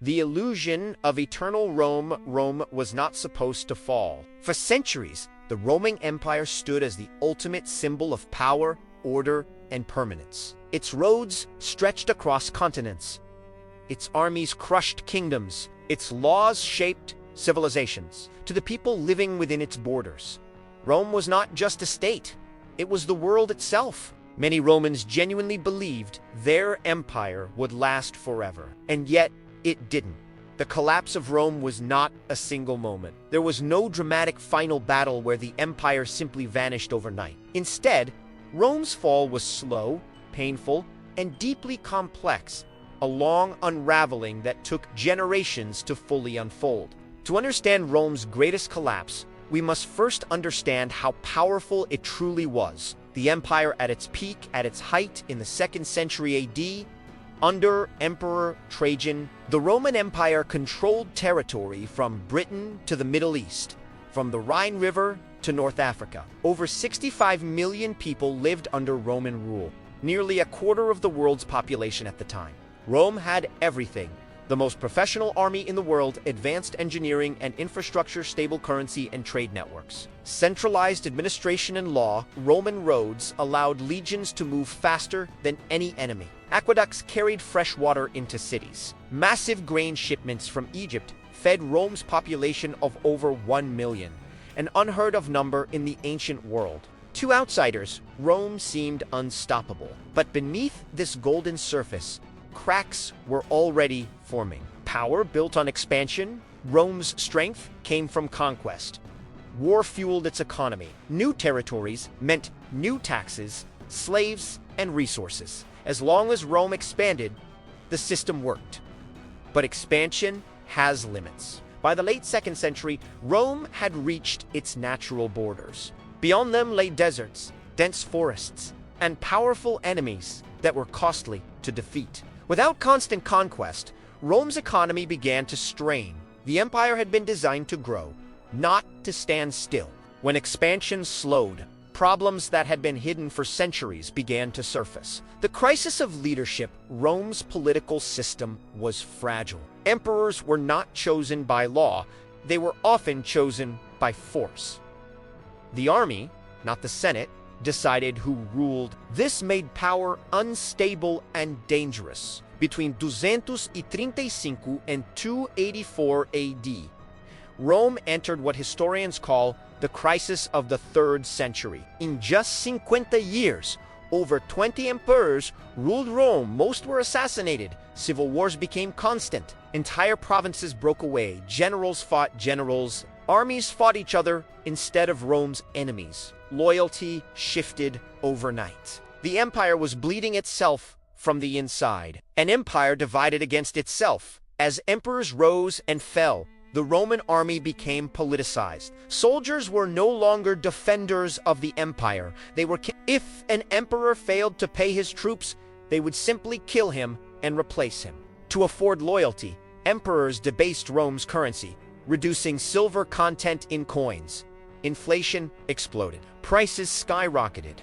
The illusion of eternal Rome was not supposed to fall. For centuries, the Roman Empire stood as the ultimate symbol of power, order, and permanence. Its roads stretched across continents. Its armies crushed kingdoms. Its laws shaped civilizations. To the people living within its borders, Rome was not just a state, it was the world itself. Many Romans genuinely believed their empire would last forever, and yet it didn't. The collapse of Rome was not a single moment. There was no dramatic final battle where the empire simply vanished overnight. Instead, Rome's fall was slow, painful, and deeply complex, a long unraveling that took generations to fully unfold. To understand Rome's greatest collapse, we must first understand how powerful it truly was. The empire at its peak, at its height in the 2nd century AD, under Emperor Trajan, the Roman Empire controlled territory from Britain to the Middle East, from the Rhine River to North Africa. Over 65 million people lived under Roman rule, nearly a quarter of the world's population at the time. Rome had everything: the most professional army in the world, advanced engineering and infrastructure, stable currency, and trade networks. Centralized administration and law, Roman roads allowed legions to move faster than any enemy. Aqueducts carried fresh water into cities. Massive grain shipments from Egypt fed Rome's population of over 1 million, an unheard-of number in the ancient world. To outsiders, Rome seemed unstoppable. But beneath this golden surface, cracks were already forming. Power built on expansion, Rome's strength came from conquest. War fueled its economy. New territories meant new taxes, slaves, and resources. As long as Rome expanded, the system worked. But expansion has limits. By the late 2nd century, Rome had reached its natural borders. Beyond them lay deserts, dense forests, and powerful enemies that were costly to defeat. Without constant conquest, Rome's economy began to strain. The empire had been designed to grow, not to stand still. When expansion slowed, problems that had been hidden for centuries began to surface. The crisis of leadership. Rome's political system was fragile. Emperors were not chosen by law, they were often chosen by force. The army, not the Senate, decided who ruled. This made power unstable and dangerous. Between 235 and 284 AD, Rome entered what historians call the crisis of the 3rd century. In just 50 years, over 20 emperors ruled Rome. Most were assassinated. Civil wars became constant. Entire provinces broke away. Generals fought generals. Armies fought each other instead of Rome's enemies. Loyalty shifted overnight. The empire was bleeding itself from the inside. An empire divided against itself. As emperors rose and fell, the Roman army became politicized. Soldiers were no longer defenders of the empire. They were if an emperor failed to pay his troops, they would simply kill him and replace him. To afford loyalty, emperors debased Rome's currency, reducing silver content in coins. Inflation exploded. Prices skyrocketed.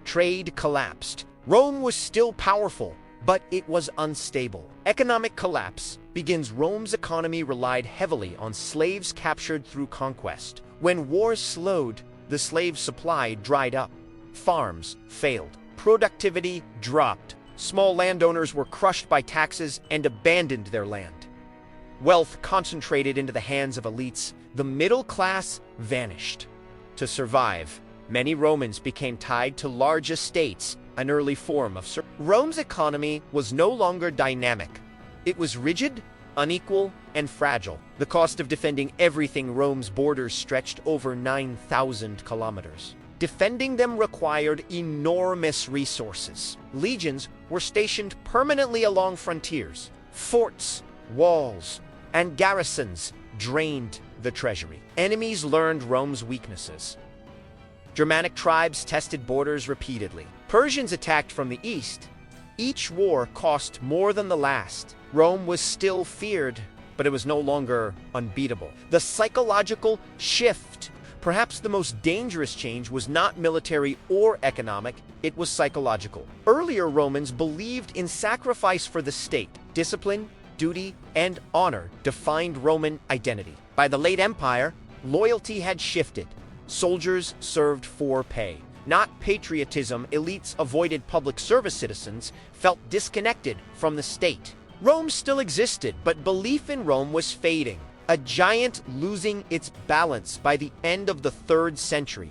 Trade collapsed. Rome was still powerful, but it was unstable. Economic collapse begins. Rome's economy relied heavily on slaves captured through conquest. When wars slowed, the slave supply dried up. Farms failed. Productivity dropped. Small landowners were crushed by taxes and abandoned their land. Wealth concentrated into the hands of elites. The middle class vanished. To survive, many Romans became tied to large estates, an early form of servitude. Rome's economy was no longer dynamic. It was rigid, unequal, and fragile. The cost of defending everything. Rome's borders stretched over 9,000 kilometers. Defending them required enormous resources. Legions were stationed permanently along frontiers. Forts, walls, and garrisons drained the treasury. Enemies learned Rome's weaknesses. Germanic tribes tested borders repeatedly. Persians attacked from the east. Each war cost more than the last. Rome was still feared, but it was no longer unbeatable. The psychological shift. Perhaps the most dangerous change was not military or economic, it was psychological. Earlier Romans believed in sacrifice for the state. Discipline, duty, and honor defined Roman identity. By the late Empire, loyalty had shifted. Soldiers served for pay, not patriotism. Elites avoided public service. Citizens felt disconnected from the state. Rome still existed, but belief in Rome was fading, a giant losing its balance by the end of the 3rd century.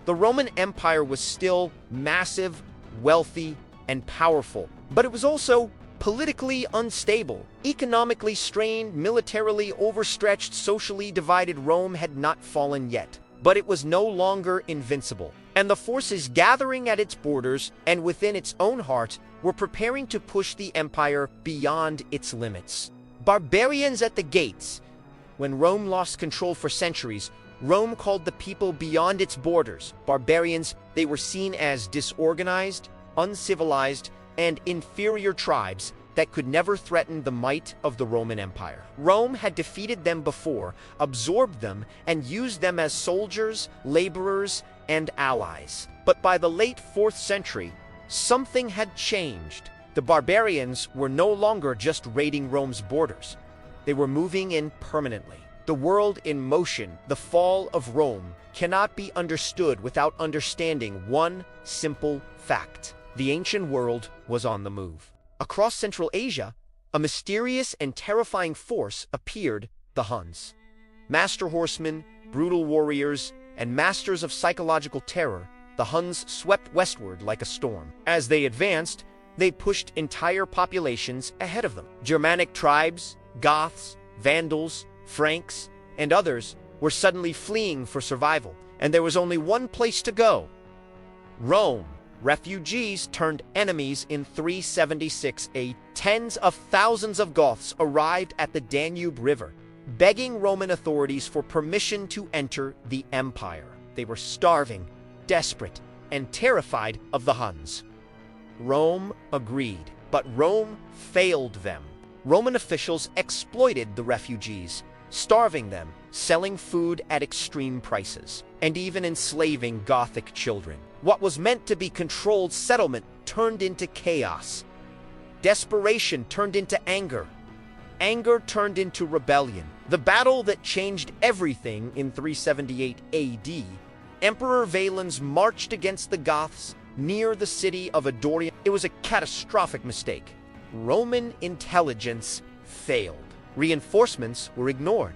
The Roman Empire was still massive, wealthy, and powerful, but it was also politically unstable, economically strained, militarily overstretched, socially divided. Rome had not fallen yet, but it was no longer invincible, and the forces gathering at its borders and within its own heart were preparing to push the empire beyond its limits. Barbarians at the gates. When Rome lost control for centuries, Rome called the people beyond its borders barbarians. They were seen as disorganized, uncivilized, and inferior tribes that could never threaten the might of the Roman Empire. Rome had defeated them before, absorbed them, and used them as soldiers, laborers, and allies. But by the late 4th century, something had changed. The barbarians were no longer just raiding Rome's borders. They were moving in permanently. The world in motion, the fall of Rome, cannot be understood without understanding one simple fact. The ancient world was on the move. Across Central Asia, a mysterious and terrifying force appeared: the Huns. Master horsemen, brutal warriors, and masters of psychological terror, the Huns swept westward like a storm. As they advanced, they pushed entire populations ahead of them. Germanic tribes, Goths, Vandals, Franks, and others were suddenly fleeing for survival, and there was only one place to go: Rome. Refugees turned enemies in 376 AD. Tens of thousands of Goths arrived at the Danube River, begging Roman authorities for permission to enter the empire. They were starving, desperate, and terrified of the Huns. Rome agreed, but Rome failed them. Roman officials exploited the refugees, starving them, selling food at extreme prices, and even enslaving Gothic children. What was meant to be controlled settlement turned into chaos. Desperation turned into anger. Anger turned into rebellion. The battle that changed everything in 378 AD, Emperor Valens marched against the Goths near the city of Adorium. It was a catastrophic mistake. Roman intelligence failed. Reinforcements were ignored.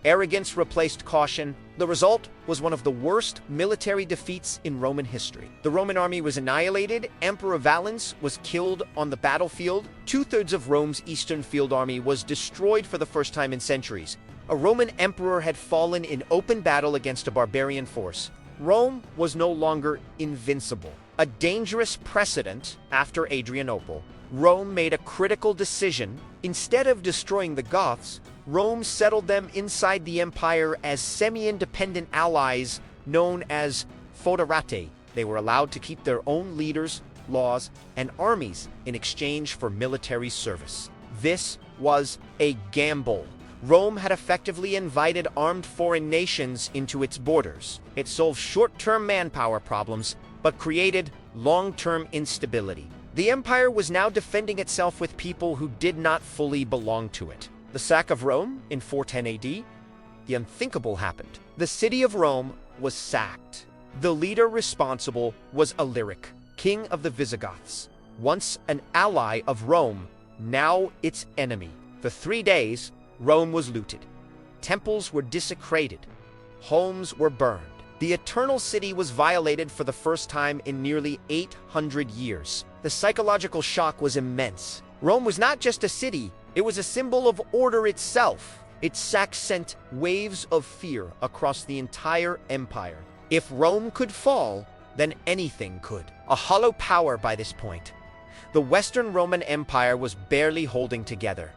Arrogance replaced caution. The result was one of the worst military defeats in Roman history. The Roman army was annihilated. Emperor Valens was killed on the battlefield. 2/3 of Rome's eastern field army was destroyed for the first time in centuries. A Roman emperor had fallen in open battle against a barbarian force. Rome was no longer invincible. A dangerous precedent after Adrianople. Rome made a critical decision. Instead of destroying the Goths, Rome settled them inside the empire as semi-independent allies known as foederati. They were allowed to keep their own leaders, laws, and armies in exchange for military service. This was a gamble. Rome had effectively invited armed foreign nations into its borders. It solved short-term manpower problems, but created long-term instability. The empire was now defending itself with people who did not fully belong to it. The sack of Rome in 410 AD, the unthinkable happened. The city of Rome was sacked. The leader responsible was Alaric, king of the Visigoths. Once an ally of Rome, now its enemy. For 3 days, Rome was looted. Temples were desecrated. Homes were burned. The Eternal City was violated for the first time in nearly 800 years. The psychological shock was immense. Rome was not just a city, it was a symbol of order itself. Its sack sent waves of fear across the entire empire. If Rome could fall, then anything could. A hollow power by this point. The Western Roman Empire was barely holding together.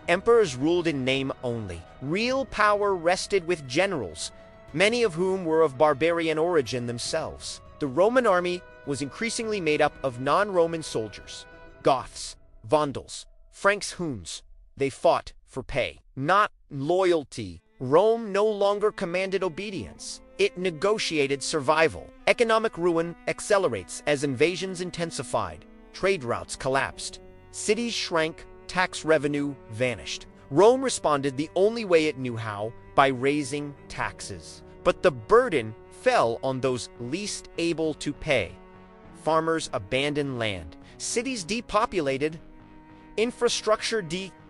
Emperors ruled in name only. Real power rested with generals, many of whom were of barbarian origin themselves. The Roman army was increasingly made up of non-Roman soldiers. Goths, Vandals, Franks, Huns. They fought for pay, not loyalty. Rome no longer commanded obedience. It negotiated survival. Economic ruin accelerates as invasions intensified. Trade routes collapsed. Cities shrank. tax revenue vanished. Rome responded the only way it knew how, by raising taxes. But the burden fell on those least able to pay. Farmers abandoned land, cities depopulated,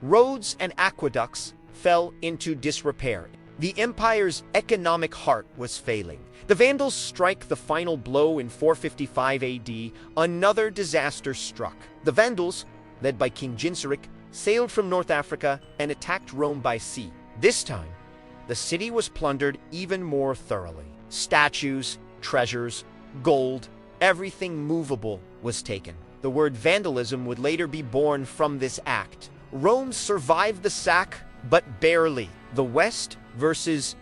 roads and aqueducts fell into disrepair. The empire's economic heart was failing. The Vandals strike the final blow in 455 AD. Another disaster struck. The Vandals, led by King Genseric, sailed from North Africa and attacked Rome by sea. This time, the city was plundered even more thoroughly. Statues, treasures, gold, everything movable was taken. The word vandalism would later be born from this act. Rome survived the sack, but barely. The West versus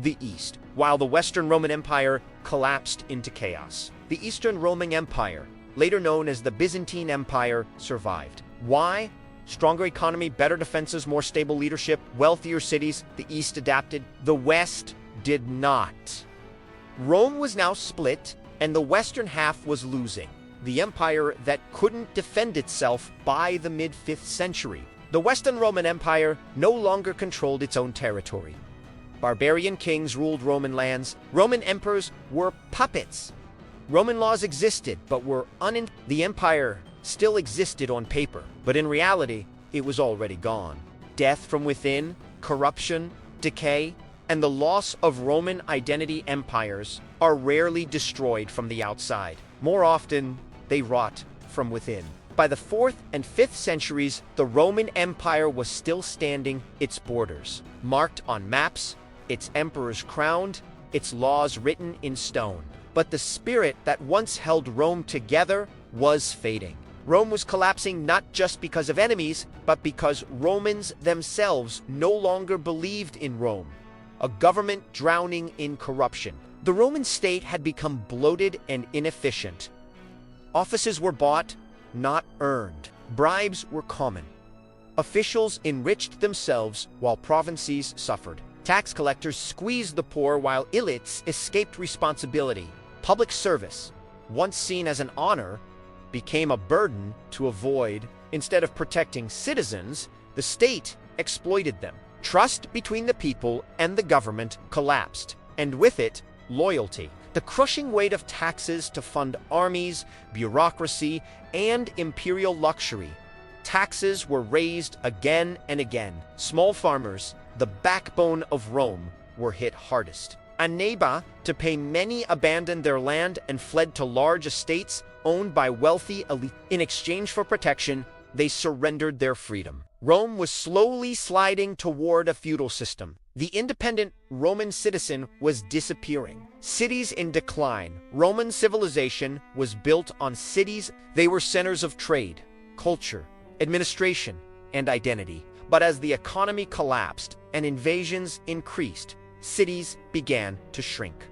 the East. While the Western Roman Empire collapsed into chaos, the Eastern Roman Empire, later known as the Byzantine Empire, survived. Why? Stronger economy, better defenses, more stable leadership, wealthier cities. The East adapted. The West did not. Rome was now split, and the western half was losing. The empire that couldn't defend itself by the mid-5th century. The Western Roman Empire no longer controlled its own territory. Barbarian kings ruled Roman lands. Roman emperors were puppets. Roman laws existed, but were The empire still existed on paper, but in reality, it was already gone. Death from within, corruption, decay, and the loss of Roman identity empires are rarely destroyed from the outside. More often, they rot from within. By the 4th and 5th centuries, the Roman Empire was still standing, its borders marked on maps, its emperors crowned, its laws written in stone. But the spirit that once held Rome together was fading. Rome was collapsing not just because of enemies, but because Romans themselves no longer believed in Rome. A government drowning in corruption. The Roman state had become bloated and inefficient. Offices were bought, not earned. Bribes were common. Officials enriched themselves while provinces suffered. Tax collectors squeezed the poor while elites escaped responsibility. Public service, once seen as an honor, became a burden to avoid. Instead of protecting citizens, the state exploited them. Trust between the people and the government collapsed, and with it, loyalty. The crushing weight of taxes to fund armies, bureaucracy, and imperial luxury. Taxes were raised again and again. Small farmers, the backbone of Rome, were hit hardest. Unable to pay, many abandoned their land and fled to large estates owned by wealthy elite. In exchange for protection, they surrendered their freedom. Rome was slowly sliding toward a feudal system. The independent Roman citizen was disappearing. Cities in decline. Roman civilization was built on cities. They were centers of trade, culture, administration, and identity. But as the economy collapsed and invasions increased, cities began to shrink.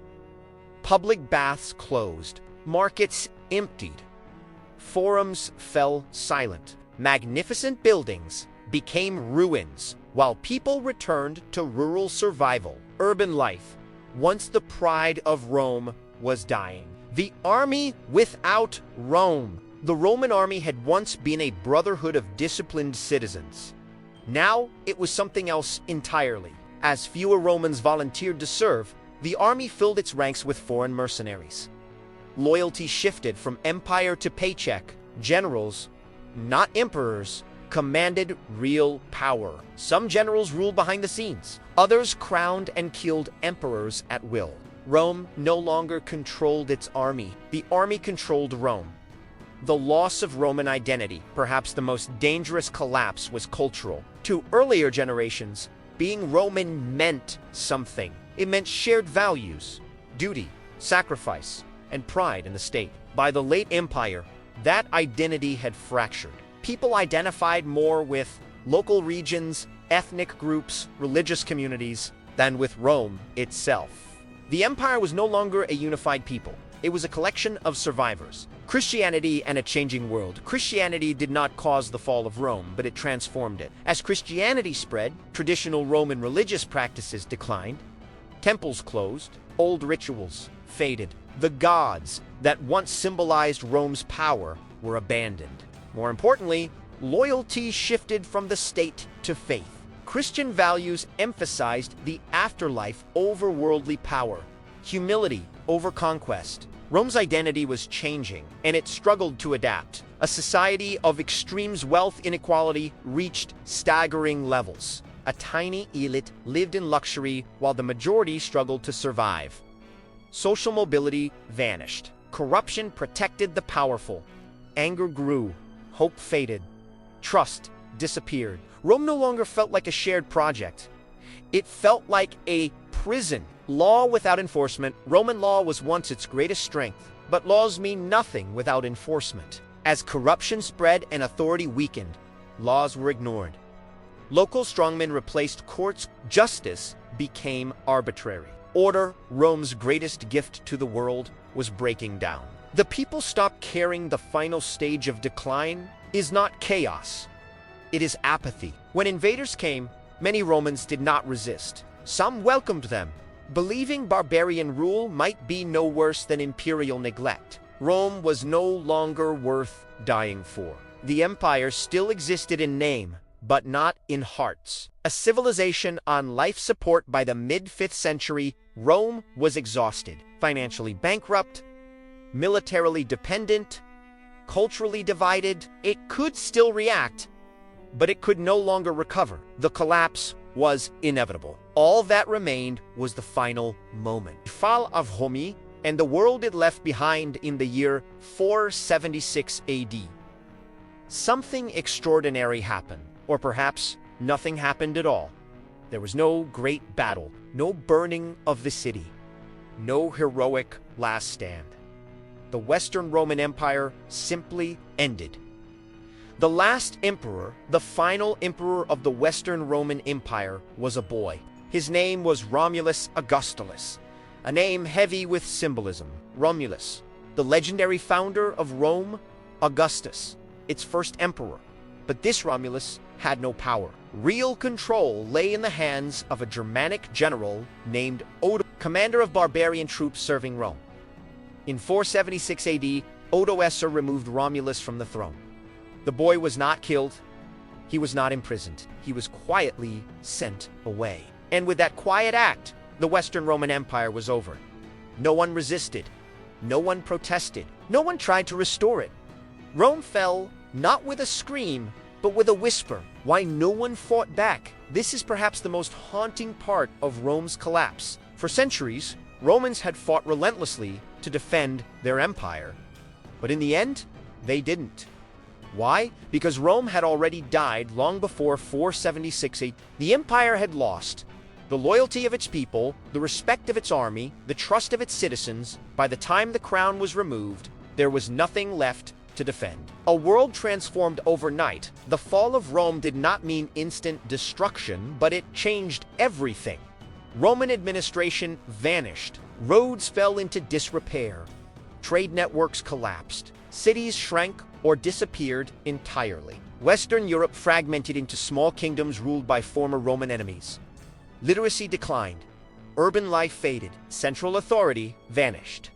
Public baths closed. Markets emptied. Forums fell silent. Magnificent buildings became ruins, while people returned to rural survival. Urban life, once the pride of Rome, was dying. The army without Rome. The Roman army had once been a brotherhood of disciplined citizens. Now it was something else entirely. As fewer Romans volunteered to serve, the army filled its ranks with foreign mercenaries. Loyalty shifted from empire to paycheck. Generals, not emperors, commanded real power. Some generals ruled behind the scenes. Others crowned and killed emperors at will. Rome no longer controlled its army. The army controlled Rome. The loss of Roman identity, perhaps the most dangerous collapse, was cultural. To earlier generations, being Roman meant something. It meant shared values, duty, sacrifice, and pride in the state. By the late empire, that identity had fractured. People identified more with local regions, ethnic groups, religious communities, than with Rome itself. The empire was no longer a unified people. It was a collection of survivors. Christianity and a changing world. Christianity did not cause the fall of Rome, but it transformed it. As Christianity spread, traditional Roman religious practices declined. Temples closed. Old rituals faded. The gods that once symbolized Rome's power were abandoned. More importantly, Loyalty shifted from the state to faith. Christian values emphasized the afterlife over worldly power, humility over conquest. Rome's identity was changing, and it struggled to adapt. A society of extremes, wealth inequality reached staggering levels. A tiny elite lived in luxury while the majority struggled to survive. Social mobility vanished. Corruption protected the powerful. Anger grew. Hope faded. Trust disappeared. Rome no longer felt like a shared project. It felt like a prison. Law without enforcement. Roman law was once its greatest strength, but laws mean nothing without enforcement. As corruption spread and authority weakened, laws were ignored. Local strongmen replaced courts. Justice became arbitrary. Order, Rome's greatest gift to the world, was breaking down. The people stopped caring. The final stage of decline is not chaos. It is apathy. When invaders came, many Romans did not resist. Some welcomed them, believing barbarian rule might be no worse than imperial neglect. Rome was no longer worth dying for. The empire still existed in name, but not in hearts. A civilization on life support. By the mid-5th century, Rome was exhausted, financially bankrupt, militarily dependent, culturally divided. It could still react, but it could no longer recover. The collapse was inevitable. All that remained was the final moment. The fall of Rome and the world it left behind in the year 476 AD. Something extraordinary happened, or perhaps nothing happened at all. There was no great battle, no burning of the city, no heroic last stand. The Western Roman Empire simply ended. The last emperor, the final emperor of the Western Roman Empire, was a boy. His name was Romulus Augustulus, a name heavy with symbolism. Romulus, the legendary founder of Rome, Augustus, its first emperor. But this Romulus had no power. Real control lay in the hands of a Germanic general named Odo, commander of barbarian troops serving Rome. In 476 AD, Odoacer removed Romulus from the throne. The boy was not killed. He was not imprisoned. He was quietly sent away. And with that quiet act, the Western Roman Empire was over. No one resisted. No one protested. No one tried to restore it. Rome fell not with a scream, but with a whisper. Why no one fought back? This is perhaps the most haunting part of Rome's collapse. For centuries, Romans had fought relentlessly to defend their empire. But in the end, they didn't. Why? Because Rome had already died long before 476 AD. The empire had lost the loyalty of its people, the respect of its army, the trust of its citizens. By the time the crown was removed, there was nothing left to defend. A world transformed overnight. The fall of Rome did not mean instant destruction, but it changed everything. Roman administration vanished. Roads fell into disrepair. Trade networks collapsed. Cities shrank or disappeared entirely. Western Europe fragmented into small kingdoms ruled by former Roman enemies. Literacy declined. Urban life faded. Central authority vanished.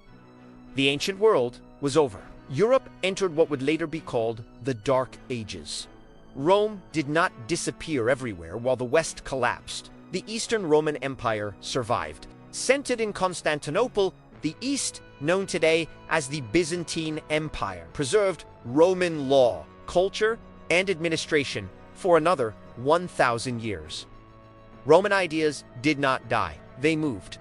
The ancient world was over. Europe entered what would later be called the Dark Ages. Rome did not disappear everywhere while the West collapsed. The Eastern Roman Empire survived. Centered in Constantinople, the East, known today as the Byzantine Empire, preserved Roman law, culture, and administration for another 1,000 years. Roman ideas did not die. They moved.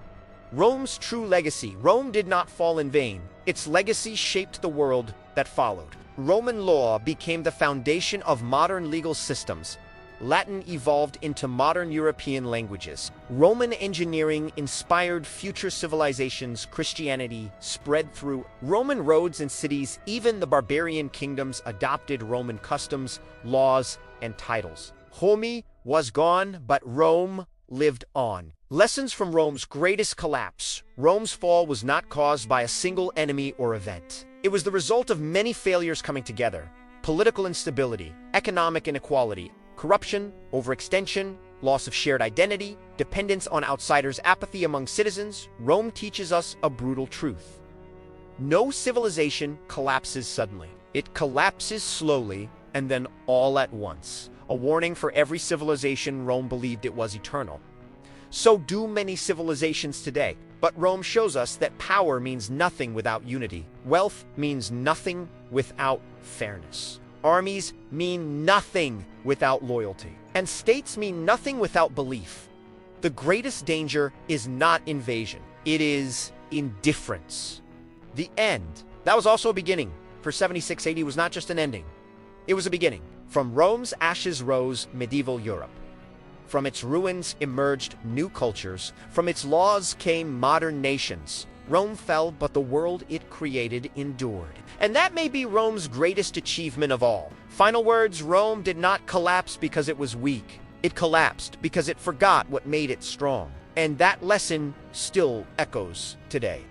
Rome's true legacy. Rome did not fall in vain. Its legacy shaped the world that followed. Roman law became the foundation of modern legal systems. Latin evolved into modern European languages. Roman engineering inspired future civilizations. Christianity spread through Roman roads and cities. Even the barbarian kingdoms adopted Roman customs, laws, and titles. Rome was gone, but Rome lived on. Lessons from Rome's greatest collapse. Rome's fall was not caused by a single enemy or event. It was the result of many failures coming together. Political instability, economic inequality, corruption, overextension, loss of shared identity, dependence on outsiders, apathy among citizens. Rome teaches us a brutal truth. No civilization collapses suddenly. It collapses slowly, and then all at once. A warning for every civilization Rome believed it was eternal. So do many civilizations today. But Rome shows us that power means nothing without unity. Wealth means nothing without fairness. Armies mean nothing without loyalty. And states mean nothing without belief. The greatest danger is not invasion. It is indifference. The end. That was also a beginning. For 76 AD was not just an ending. It was a beginning. From Rome's ashes rose medieval Europe. From its ruins emerged new cultures. From its laws came modern nations. Rome fell, but the world it created endured. And that may be Rome's greatest achievement of all. Final words, Rome did not collapse because it was weak. It collapsed because it forgot what made it strong. And that lesson still echoes today.